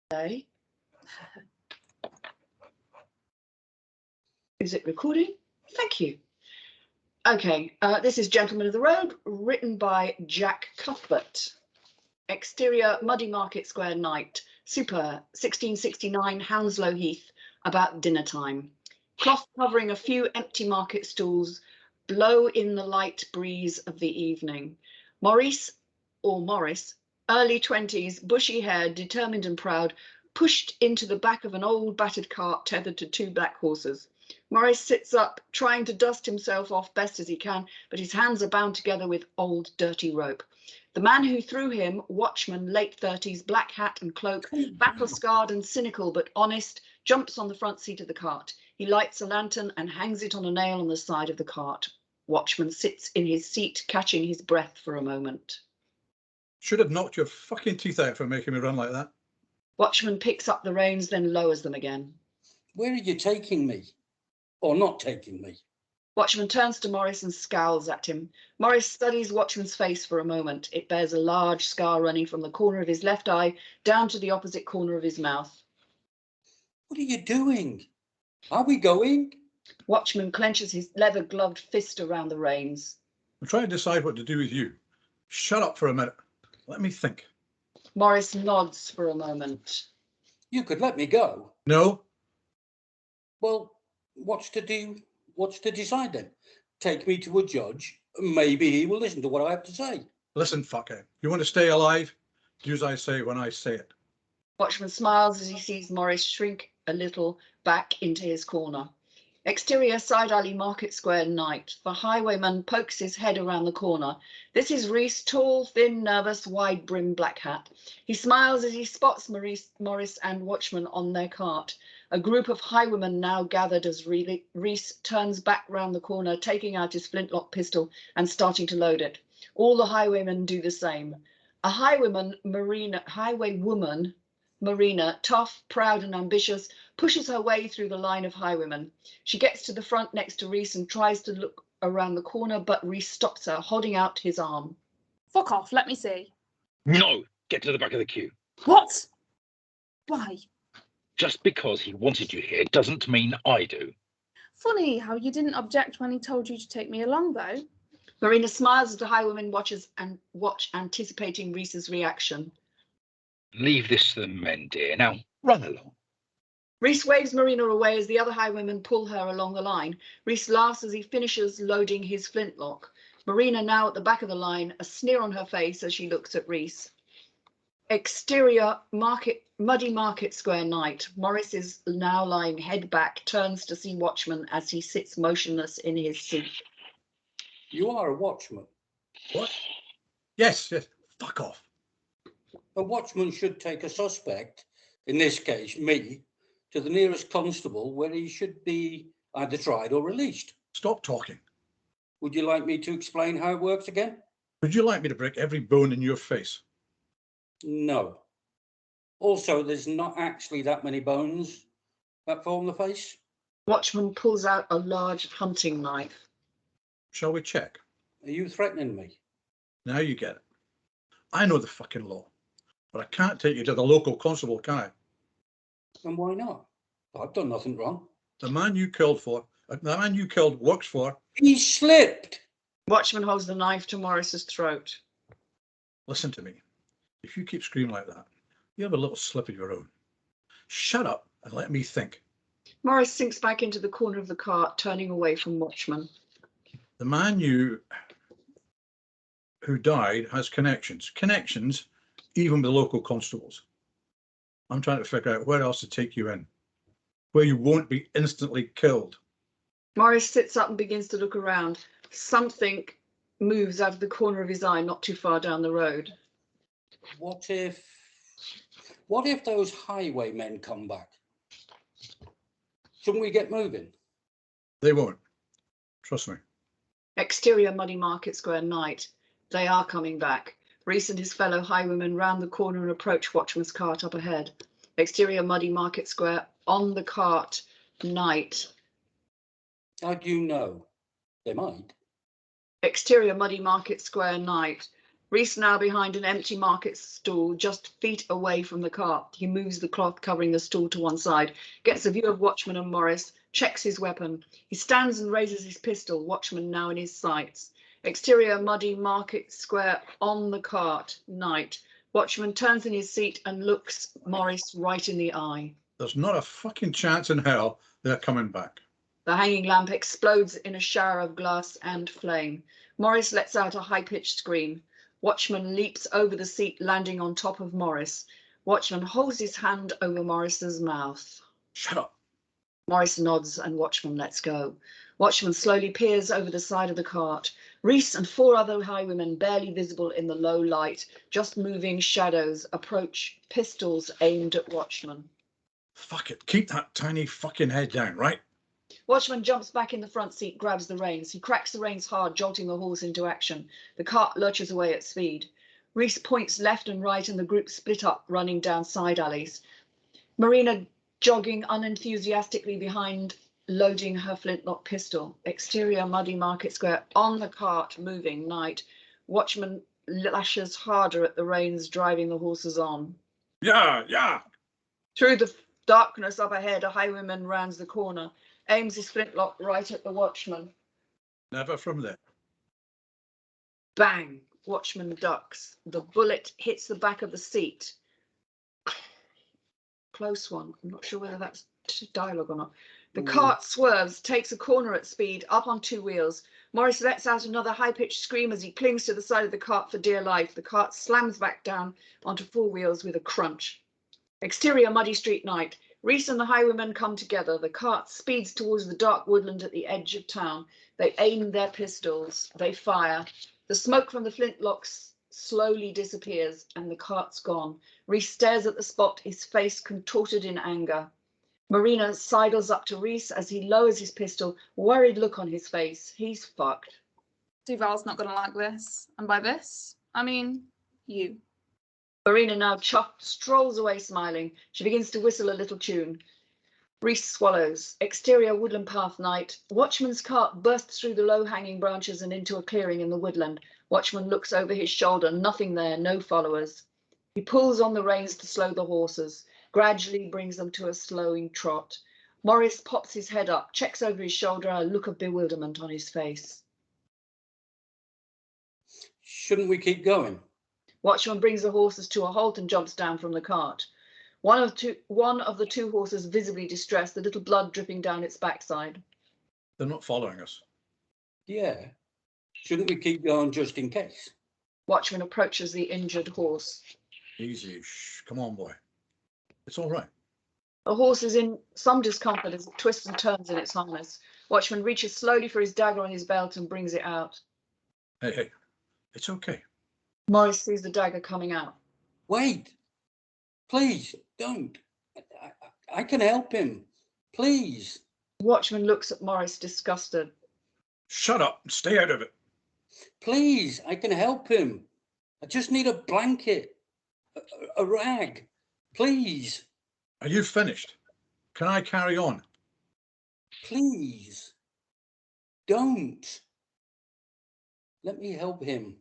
Day. Is it recording? Thank you. Okay, this is Gentleman of the Road, written by Jack Cuthbert. Exterior, Muddy Market Square night. Super, 1669, Hounslow Heath, about dinner time. Cloth covering a few empty market stools blow in the light breeze of the evening. Morris, early 20s, bushy hair, determined and proud, pushed into the back of an old battered cart tethered to two black horses. Morris sits up, trying to dust himself off best as he can, but his hands are bound together with old dirty rope. The man who threw him, watchman, late 30s, black hat and cloak, battle-scarred and cynical but honest, jumps on the front seat of the cart. He lights a lantern and hangs it on a nail on the side of the cart. Watchman sits in his seat, catching his breath for a moment. Should have knocked your fucking teeth out for making me run like that. Watchman picks up the reins, then lowers them again. Where are you taking me? Or not taking me? Watchman turns to Morris and scowls at him. Morris studies Watchman's face for a moment. It bears a large scar running from the corner of his left eye down to the opposite corner of his mouth. What are you doing? Are we going? Watchman clenches his leather-gloved fist around the reins. I'm trying to decide what to do with you. Shut up for a minute. Let me think. Morris nods for a moment. You could let me go. No. Well, what's to decide then? Take me to a judge. Maybe he will listen to what I have to say. Listen, fucker. You want to stay alive? Do as I say when I say it. Watchman smiles as he sees Morris shrink a little back into his corner. Exterior, Side Alley Market Square night. The highwayman pokes his head around the corner. This is Reese, tall, thin, nervous, wide-brimmed black hat. He smiles as he spots Morris and Watchman on their cart. A group of highwaymen now gathered as Reese turns back round the corner, taking out his flintlock pistol and starting to load it. All the highwaymen do the same. A highwaywoman, Marina, tough, proud and ambitious, pushes her way through the line of highwaymen. She gets to the front next to Reese and tries to look around the corner, but Reese stops her, holding out his arm. Fuck off, let me see. No, get to the back of the queue. What? Why? Just because he wanted you here doesn't mean I do. Funny how you didn't object when he told you to take me along, though. Marina smiles as the highwayman watches anticipating Reese's reaction. Leave this to the men, dear. Now, run along. Reese waves Marina away as the other highwaymen pull her along the line. Reese laughs as he finishes loading his flintlock. Marina now at the back of the line, a sneer on her face as she looks at Reese. Exterior, Muddy Market Square night. Morris is now lying head back, turns to see Watchman as he sits motionless in his seat. You are a watchman. What? Yes. Fuck off. A watchman should take a suspect, in this case me, to the nearest constable where he should be either tried or released. Stop talking. Would you like me to explain how it works again? Would you like me to break every bone in your face? No. Also, there's not actually that many bones that form the face. Watchman pulls out a large hunting knife. Shall we check? Are you threatening me? Now you get it. I know the fucking law, but I can't take you to the local constable, can I? And why not? I've done nothing wrong. The man you killed works for. He slipped. Watchman holds the knife to Morris's throat. Listen to me. If you keep screaming like that, you have a little slip of your own. Shut up and let me think. Morris sinks back into the corner of the cart, turning away from Watchman. The man who died has connections even with the local constables. I'm trying to figure out where else to take you in, where you won't be instantly killed. Morris sits up and begins to look around. Something moves out of the corner of his eye not too far down the road. What if those highwaymen come back? Shouldn't we get moving? They won't. Trust me. Exterior, Muddy Market Square night. They are coming back. Reese and his fellow highwaymen round the corner and approach Watchman's cart up ahead. Exterior, Muddy Market Square, on the cart, night. How do you know? They might. Exterior, Muddy Market Square night. Reese now behind an empty market stall, just feet away from the cart. He moves the cloth covering the stall to one side, gets a view of Watchman and Morris, checks his weapon. He stands and raises his pistol, Watchman now in his sights. Exterior muddy market square on the cart, night. Watchman turns in his seat and looks Morris right in the eye. There's not a fucking chance in hell they're coming back. The hanging lamp explodes in a shower of glass and flame. Morris lets out a high-pitched scream. Watchman leaps over the seat, landing on top of Morris. Watchman holds his hand over Morris's mouth. Shut up. Morris nods and Watchman lets go. Watchman slowly peers over the side of the cart. Reese and 4 other highwaymen, barely visible in the low light, just moving shadows, approach, pistols aimed at Watchman. Fuck it. Keep that tiny fucking head down, right? Watchman jumps back in the front seat, grabs the reins. He cracks the reins hard, jolting the horse into action. The cart lurches away at speed. Reese points left and right and the group split up, running down side alleys. Marina jogging unenthusiastically behind, loading her flintlock pistol. Exterior muddy market square on the cart, moving, night. Watchman lashes harder at the reins, driving the horses on. Yeah. Through the darkness up ahead, a highwayman rounds the corner, aims his flintlock right at the Watchman. Never from there. Bang! Watchman ducks. The bullet hits the back of the seat. Close one. I'm not sure whether that's dialogue or not. The cart swerves, takes a corner at speed, up on 2 wheels. Morris lets out another high-pitched scream as he clings to the side of the cart for dear life. The cart slams back down onto 4 wheels with a crunch. Exterior muddy street night. Reese and the highwaymen come together. The cart speeds towards the dark woodland at the edge of town. They aim their pistols. They fire. The smoke from the flintlocks slowly disappears and the cart's gone. Reese stares at the spot, his face contorted in anger. Marina sidles up to Reese as he lowers his pistol, worried look on his face. He's fucked. Duval's not going to like this. And by this, I mean you. Marina, now chuffed, strolls away smiling. She begins to whistle a little tune. Reese swallows. Exterior woodland path night. Watchman's cart bursts through the low-hanging branches and into a clearing in the woodland. Watchman looks over his shoulder. Nothing there, no followers. He pulls on the reins to slow the horses, gradually brings them to a slowing trot. Morris pops his head up, checks over his shoulder, a look of bewilderment on his face. Shouldn't we keep going? Watchman brings the horses to a halt and jumps down from the cart. One of the two horses visibly distressed, the little blood dripping down its backside. They're not following us. Yeah. Shouldn't we keep going just in case? Watchman approaches the injured horse. Easy. Shh. Come on, boy. It's all right. The horse is in some discomfort as it twists and turns in its harness. Watchman reaches slowly for his dagger on his belt and brings it out. Hey. It's okay. Morris sees the dagger coming out. Wait. Please, don't. I can help him. Please. Watchman looks at Morris, disgusted. Shut up and stay out of it. Please, I can help him. I just need a blanket. A rag. Please. Are you finished? Can I carry on? Please. Don't. Let me help him.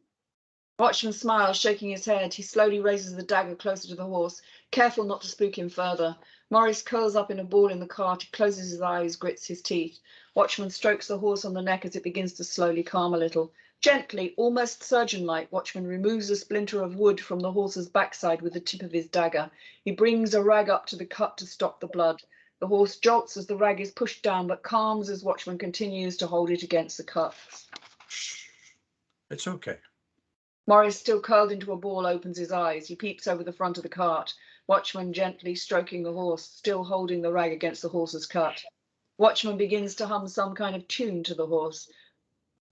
Watchman smiles, shaking his head. He slowly raises the dagger closer to the horse, careful not to spook him further. Morris curls up in a ball in the cart. He closes his eyes, grits his teeth. Watchman strokes the horse on the neck as it begins to slowly calm a little. Gently, almost surgeon-like, Watchman removes a splinter of wood from the horse's backside with the tip of his dagger. He brings a rag up to the cut to stop the blood. The horse jolts as the rag is pushed down, but calms as Watchman continues to hold it against the cut. Shh. It's okay. Morris, still curled into a ball, opens his eyes. He peeps over the front of the cart. Watchman gently stroking the horse, still holding the rag against the horse's cut. Watchman begins to hum some kind of tune to the horse.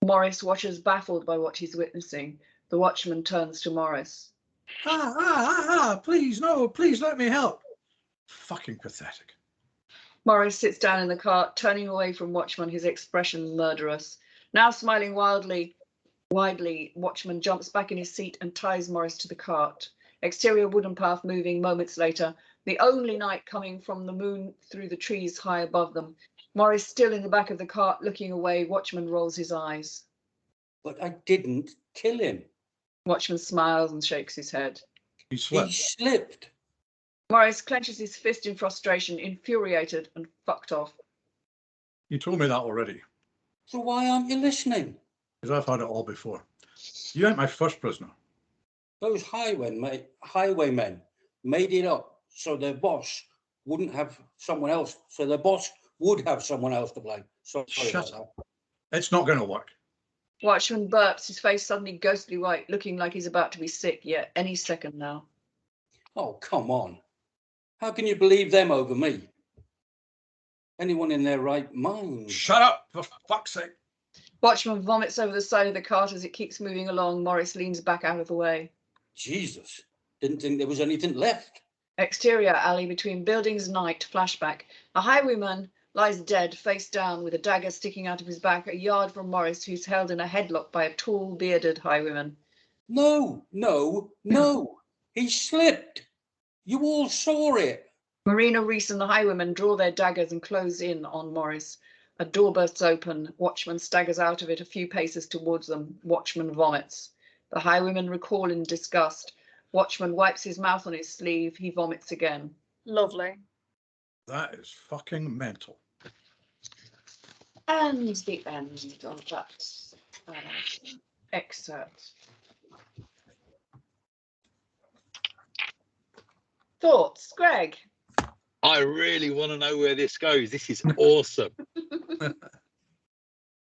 Morris watches, baffled by what he's witnessing. The Watchman turns to Morris. Please, no, please let me help. Fucking pathetic. Morris sits down in the cart, turning away from Watchman, his expression murderous. Now smiling widely, Watchman jumps back in his seat and ties Morris to the cart. Exterior wooden path moving moments later. The only light coming from the moon through the trees high above them. Morris still in the back of the cart, looking away. Watchman rolls his eyes. But I didn't kill him. Watchman smiles and shakes his head. He He slipped. slipped. Morris clenches his fist in frustration, infuriated, and fucked off. You told me that already, So why aren't you listening? because I've had it all before. You ain't my first prisoner. Those highwaymen made it up so their boss wouldn't have someone else. So their boss would have someone else to blame. Sorry Shut about up. It's not going to work. Watchman burps, his face suddenly ghostly white, looking like he's about to be sick, yet any second now. that. Oh, come on. How can you believe them over me? Anyone in their right mind? Shut up, for fuck's sake. Watchman vomits over the side of the cart as it keeps moving along. Morris leans back out of the way. Jesus. Didn't think there was anything left. Exterior alley between buildings, night, flashback. A highwayman lies dead, face down, with a dagger sticking out of his back, a yard from Morris, who's held in a headlock by a tall, bearded highwayman. No. He slipped. You all saw it. Marina, Reese and the highwayman draw their daggers and close in on Morris. A door bursts open. Watchman staggers out of it a few paces towards them. Watchman vomits. The highwaymen recoil in disgust. Watchman wipes his mouth on his sleeve. He vomits again. Lovely. That is fucking mental. And the end of that excerpt. Thoughts, Greg? I really want to know where this goes. This is awesome.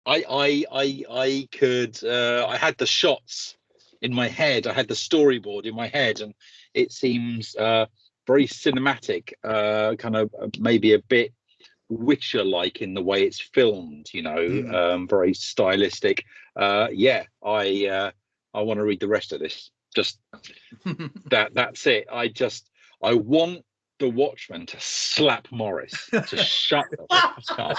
I could I had the shots in my head. I had the storyboard in my head, and it seems very cinematic, kind of maybe a bit Witcher-like in the way it's filmed. You know, very stylistic. Yeah, I want to read the rest of this. Just that's it. I want the Watchman to slap Morris to shut the fuck up.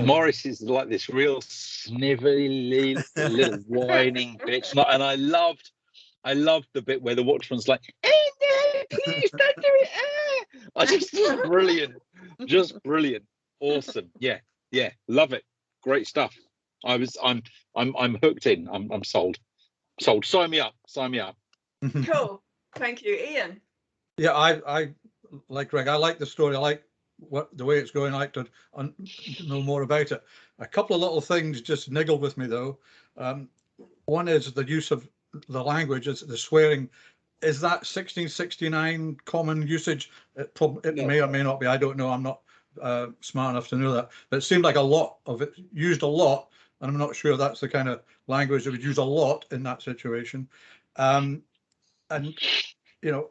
Morris is like this real snivelly little whining bitch, and I loved the bit where the Watchman's like, "Hey, no, please don't do it!" I just brilliant, awesome, yeah, love it, great stuff. I'm hooked in. I'm sold. Sign me up. Cool. Thank you, Ian. Yeah, I like Greg. I like the story. I like the way it's going. I like to know more about it. A couple of little things just niggle with me though. One is the use of the language, is the swearing. Is that 1669 common usage? It No. may or may not be. I don't know. I'm not smart enough to know that. But it seemed like a lot of it used a lot, and I'm not sure that's the kind of language that would use a lot in that situation. And you know,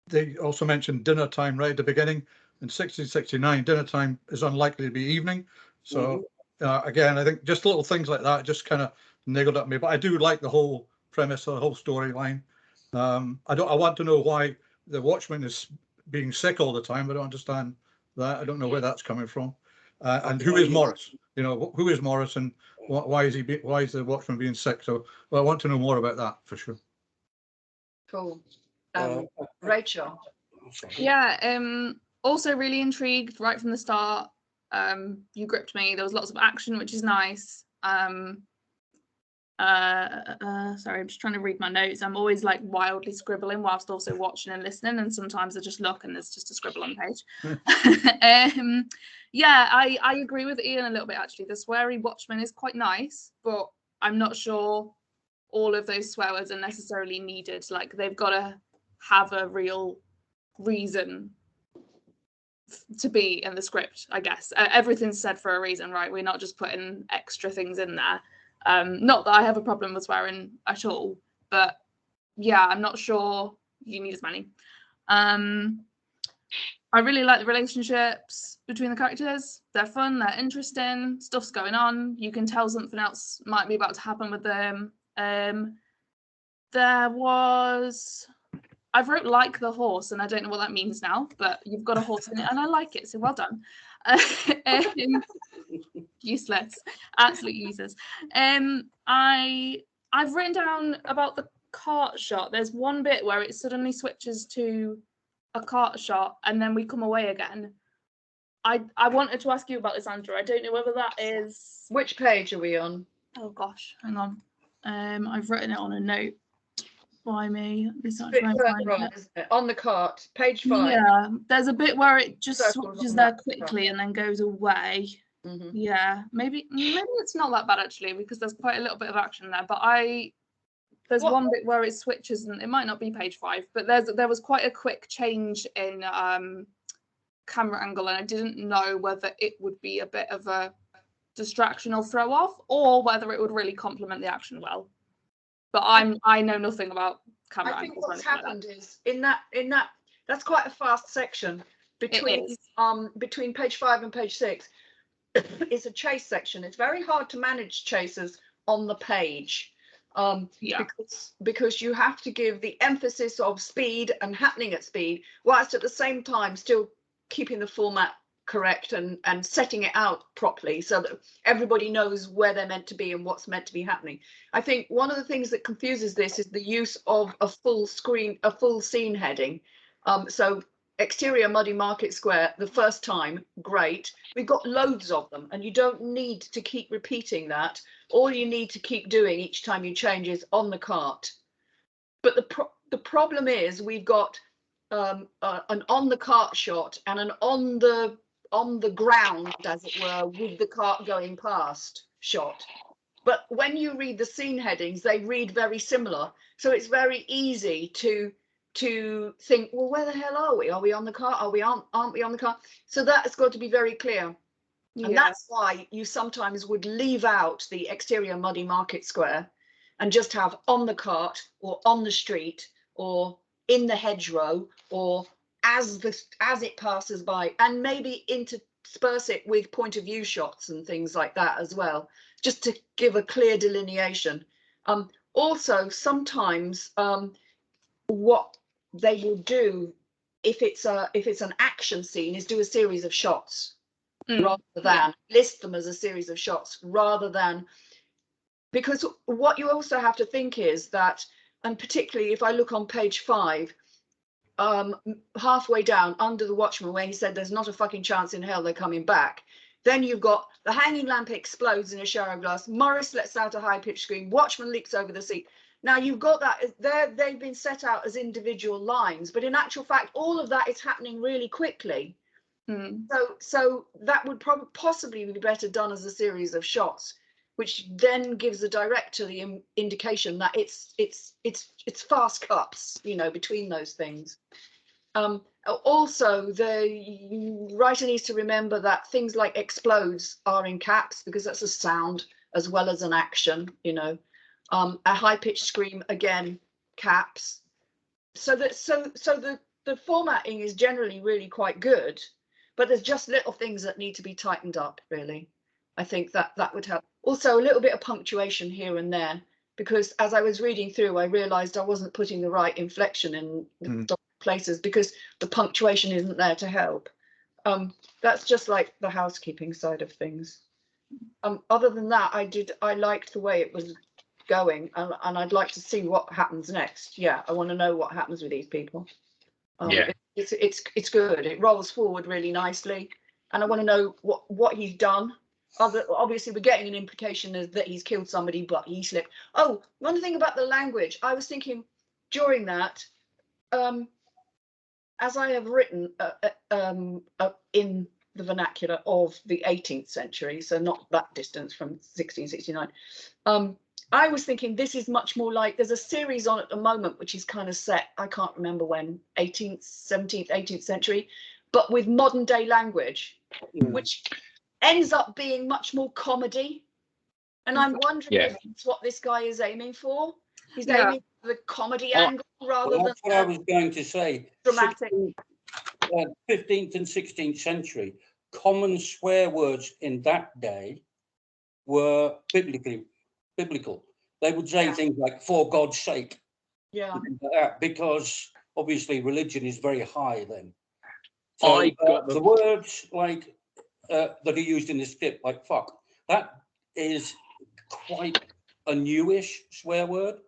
they also mentioned dinner time right at the beginning. In 1669, dinner time is unlikely to be evening. So again, I think just little things like that just kind of niggled at me. But I do like the whole premise of the whole storyline. I want to know why the Watchman is being sick all the time. I don't understand that. I don't know where that's coming from. And who is Morris? You know, who is Morris, and why is the Watchman being sick? So, well, I want to know more about that for sure. Cool. Rachel. Yeah, also really intrigued right from the start. You gripped me. There was lots of action, which is nice. Sorry, I'm just trying to read my notes. I'm always like wildly scribbling whilst also watching and listening, and sometimes I just look and there's just a scribble on the page. Yeah, I agree with Ian a little bit actually. The sweary Watchman is quite nice, but I'm not sure all of those swear words are necessarily needed. Like, they've got to have a real reason to be in the script, I guess. Everything's said for a reason, right? We're not just putting extra things in there. Not that I have a problem with swearing at all, but yeah, I'm not sure you need as many. I really like the relationships between the characters. They're fun, they're interesting, stuff's going on. You can tell something else might be about to happen with them. There was, I've wrote like the horse, and I don't know what that means now, but you've got a horse in it and I like it, so well done. Useless, absolutely useless. I've written down about the cart shot. There's one bit where it suddenly switches to a cart shot and then we come away again. I wanted to ask you about this, Andrew. I don't know whether that is... Which page are we on? Oh gosh, hang on. I've written it on a note by me. Let's not Bit try and further find on, it. isn't it? On the cart, page 5. Yeah, there's a bit where it just Circles switches on there that quickly and then goes away. Mhm. Yeah, maybe it's not that bad actually, because there's quite a little bit of action there. But there's What- one bit where it switches, and it might not be page 5, but there was quite a quick change in camera angle, and I didn't know whether it would be a bit of a distraction or throw off, or whether it would really complement the action well. But I know nothing about camera I think angles or what's anything like happened is in that that's quite a fast section between is. between page 5 and page 6. It's a chase section. It's very hard to manage chases on the page. Yeah. Because you have to give the emphasis of speed and happening at speed, whilst at the same time still keeping the format correct and setting it out properly so that everybody knows where they're meant to be and what's meant to be happening. I think one of the things that confuses this is the use of a full scene heading. So exterior Muddy Market Square, the first time, great. We've got loads of them, and you don't need to keep repeating that. All you need to keep doing each time you change is on the cart. But the problem is we've got an on the cart shot and an on the ground, as it were, with the cart going past shot. But when you read the scene headings, they read very similar. So it's very easy to think, well, where the hell are we? Are we on the cart? Aren't we on the cart? So that's got to be very clear. And that's why you sometimes would leave out the exterior Muddy Market Square and just have on the cart or on the street or in the hedgerow or as it passes by, and maybe intersperse it with point of view shots and things like that as well, just to give a clear delineation. Also, sometimes what they will do if it's an action scene is do a series of shots rather than list them as a series of shots, rather than, because what you also have to think is that, and particularly if I look on page 5, halfway down under the Watchman, where he said there's not a fucking chance in hell they're coming back, then you've got the hanging lamp explodes in a shower of glass, Morris lets out a high-pitched scream, Watchman leaps over the seat. Now you've got that they've been set out as individual lines, but in actual fact all of that is happening really quickly. So that would possibly be better done as a series of shots, which then gives the director the indication that it's fast cuts, you know, between those things. Also, the writer needs to remember that things like explodes are in caps because that's a sound as well as an action, you know. A high-pitched scream, again, caps. So the formatting is generally really quite good, but there's just little things that need to be tightened up, really. I think that would help. Also, a little bit of punctuation here and there, because as I was reading through, I realised I wasn't putting the right inflection in the places because the punctuation isn't there to help. That's just like the housekeeping side of things. Other than that, I liked the way it was going, and I'd like to see what happens next. Yeah, I want to know what happens with these people. It's good. It rolls forward really nicely, and I want to know what he's done. Obviously, we're getting an implication that he's killed somebody, but he slipped. Oh, one thing about the language, I was thinking during that, as I have written in the vernacular of the 18th century, so not that distance from 1669. I was thinking this is much more like, there's a series on at the moment which is kind of set, I can't remember when, 18th, 17th, 18th century, but with modern day language, which ends up being much more comedy. And I'm wondering if it's what this guy is aiming for. He's aiming for the comedy angle rather than what I was going to say. Dramatic. 15th and 16th century, common swear words in that day were biblical. They would say things like, for God's sake. Yeah. Because obviously religion is very high then. So the words like that are used in this clip, like fuck, that is quite a newish swear word.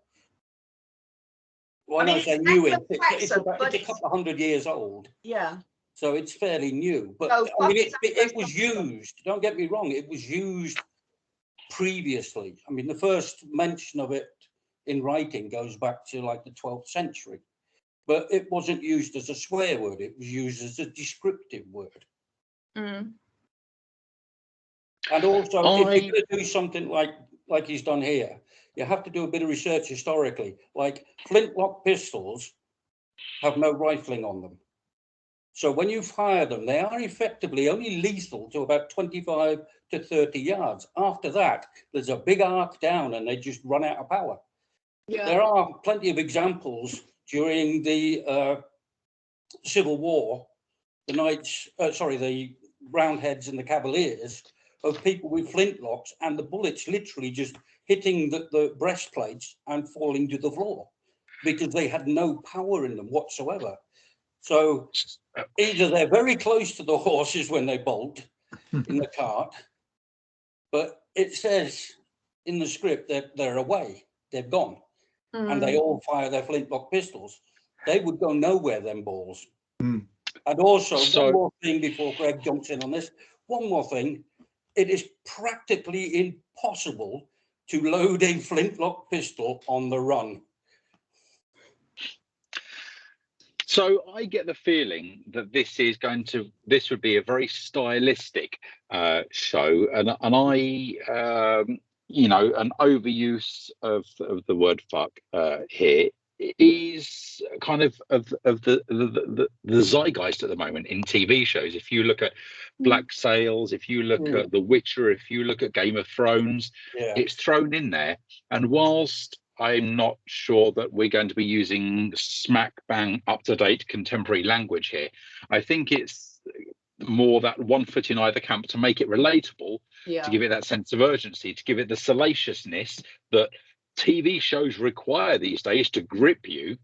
When I say newish, it's a couple of 100 years old. Yeah. So it's fairly new. But I mean, it was used, don't get me wrong, it was used previously. I mean, the first mention of it in writing goes back to like the 12th century, but it wasn't used as a swear word. It was used as a descriptive word. Mm. And also, if you're going to do something like he's done here, you have to do a bit of research historically. Like flintlock pistols have no rifling on them. So when you fire them, they are effectively only lethal to about 25 to 30 yards. After that, there's a big arc down and they just run out of power. Yeah. There are plenty of examples during the Civil War, the Roundheads and the Cavaliers, of people with flintlocks and the bullets literally just hitting the breastplates and falling to the floor because they had no power in them whatsoever. So either they're very close to the horses when they bolt in the cart, but it says in the script that they're away, they're gone, and they all fire their flintlock pistols. They would go nowhere, them balls. Mm. And also, one more thing before Greg jumps in on this, one more thing. It is practically impossible to load a flintlock pistol on the run. So I get the feeling that this would be a very stylistic show, and I an overuse of the word fuck here is kind of the zeitgeist at the moment in TV shows. If you look at Black Sails, if you look at The Witcher, if you look at Game of Thrones, it's thrown in there. And whilst I'm not sure that we're going to be using smack bang up-to-date contemporary language here, I think it's more that one foot in either camp to make it relatable, to give it that sense of urgency, to give it the salaciousness that TV shows require these days to grip you.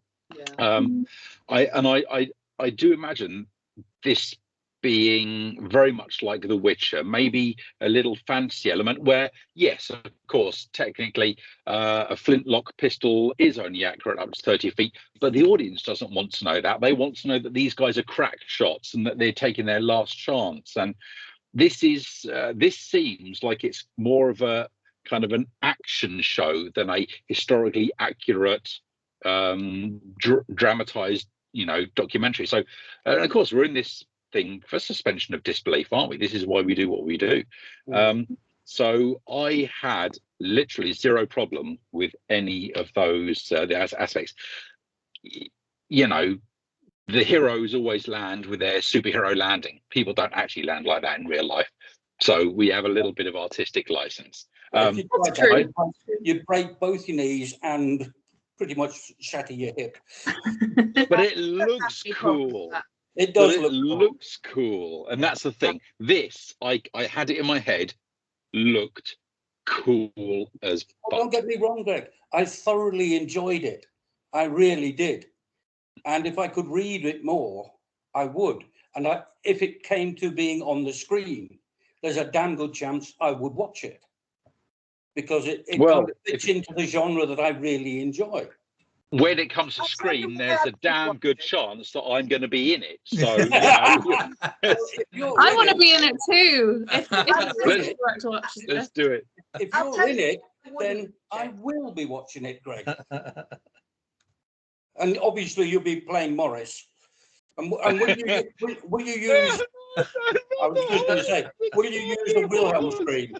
I do imagine this being very much like The Witcher, maybe a little fantasy element where, yes, of course, technically a flintlock pistol is only accurate up to 30 feet, but the audience doesn't want to know that. They want to know that these guys are crack shots and that they're taking their last chance. And this seems like it's more of a kind of an action show than a historically accurate dramatized documentary. So of course we're in this thing for suspension of disbelief, aren't we? This is why we do what we do. So I had literally zero problem with any of those aspects. The heroes always land with their superhero landing. People don't actually land like that in real life, so we have a little bit of artistic license. That's true. You break both your knees and pretty much shatter your hip. But it looks cool. It does looks cool, and that's the thing. This, I had it in my head, looked cool as fuck. Don't get me wrong, Greg. I thoroughly enjoyed it. I really did. And if I could read it more, I would. And if it came to being on the screen, there's a damn good chance I would watch it. Because it kind of fits into the genre that I really enjoy. When it comes to screen, there's a damn good chance that I'm going to be in it. So I want to be in it too. Let's do it. If you're in it, then I will be watching it, Greg. And obviously, you'll be playing Morris. And will you use? I was just going to say, will you use the Wilhelm scream?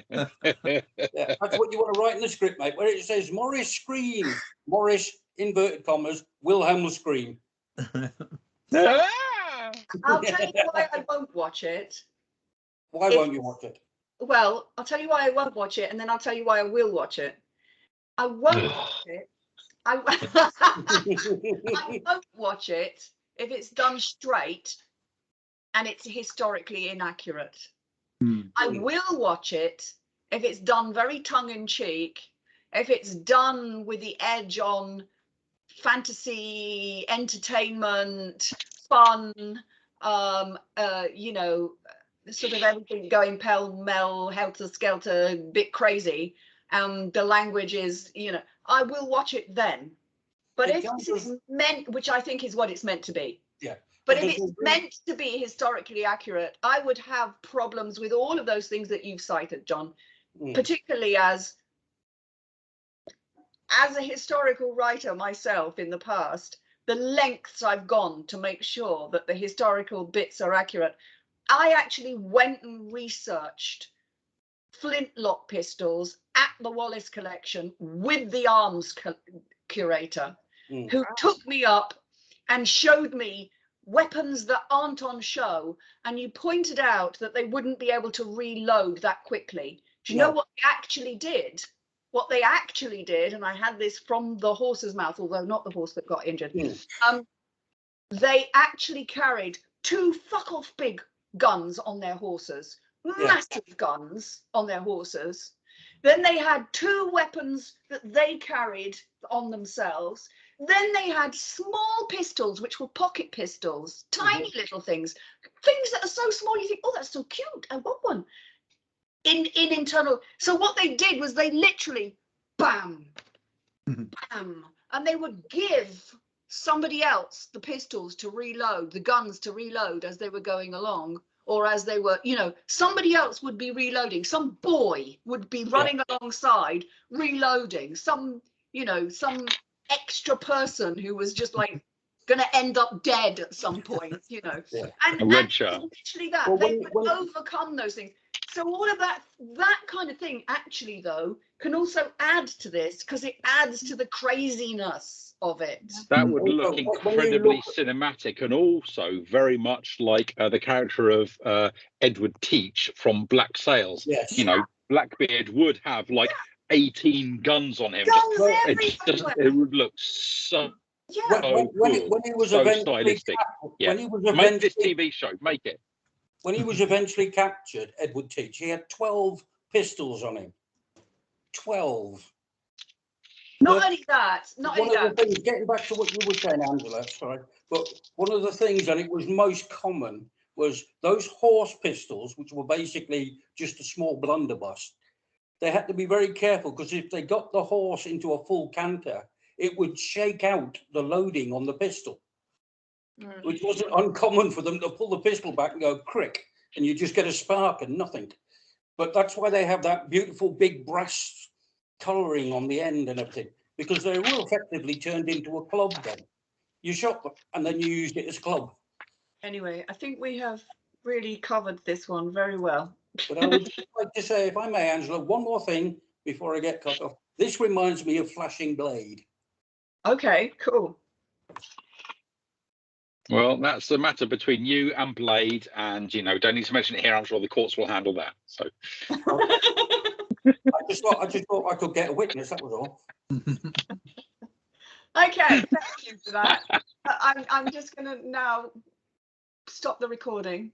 Yeah, that's what you want to write in the script, mate, where it says Morris scream, Morris inverted commas, Wilhelm scream. I'll tell you why I won't watch it. Why won't you watch it? Well, I'll tell you why I won't watch it, and then I'll tell you why I will watch it. I won't watch it. I won't watch it if it's done straight and it's historically inaccurate. I will watch it if it's done very tongue-in-cheek, if it's done with the edge on fantasy, entertainment, fun, sort of everything going pell-mell, helter-skelter, bit crazy, and the language is, I will watch it then. But if this is meant, which I think is what it's meant to be. Yeah. But if it's meant to be historically accurate, I would have problems with all of those things that you've cited, John. particularly as a historical writer myself in the past, the lengths I've gone to make sure that the historical bits are accurate. I actually went and researched flintlock pistols at the Wallace collection with the arms curator, who took me up and showed me weapons that aren't on show, and you pointed out that they wouldn't be able to reload that quickly. Do you know what they actually did? What they actually did, and I had this from the horse's mouth, although not the horse that got injured, they actually carried 2 fuck-off big guns on their horses, massive guns on their horses. Then they had 2 weapons that they carried on themselves. Then they had small pistols, which were pocket pistols, tiny little things that are so small you think, oh, that's so cute, I want one. In internal. So what they did was they literally bam, bam, and they would give somebody else the pistols to reload, the guns to reload as they were going along, or as they were, you know, somebody else would be reloading. Some boy would be running alongside reloading. Some, you know, some extra person who was just like going to end up dead at some point, you know. And literally that, well, they would overcome those things. So all of that kind of thing actually, though, can also add to this because it adds to the craziness of it. That would look incredibly cinematic, and also very much like the character of Edward Teach from Black Sails. Yes. You know, Blackbeard would have like 18 guns on him. It would look so when he was stylistic. Make this TV show, make it. When he was eventually captured, Edward Teach, he had 12 pistols on him. 12. Not only that, getting back to what you were saying, Angela, sorry, but one of the things, and it was most common, was those horse pistols, which were basically just a small blunderbuss. They had to be very careful, because if they got the horse into a full canter, it would shake out the loading on the pistol. Which wasn't uncommon for them to pull the pistol back and go crick, and you just get a spark and nothing. But that's why they have that beautiful big brass colouring on the end and everything, because they were effectively turned into a club then. You shot them and then you used it as club. Anyway, I think we have really covered this one very well. But I would just like to say, if I may, Angela, one more thing before I get cut off. This reminds me of Flashing Blade. Okay, cool. Well, that's the matter between you and Blade, and you know, don't need to mention it here. I'm sure the courts will handle that. So, I just thought I could get a witness. That was all. Okay, thank you for that. I'm just going to now stop the recording.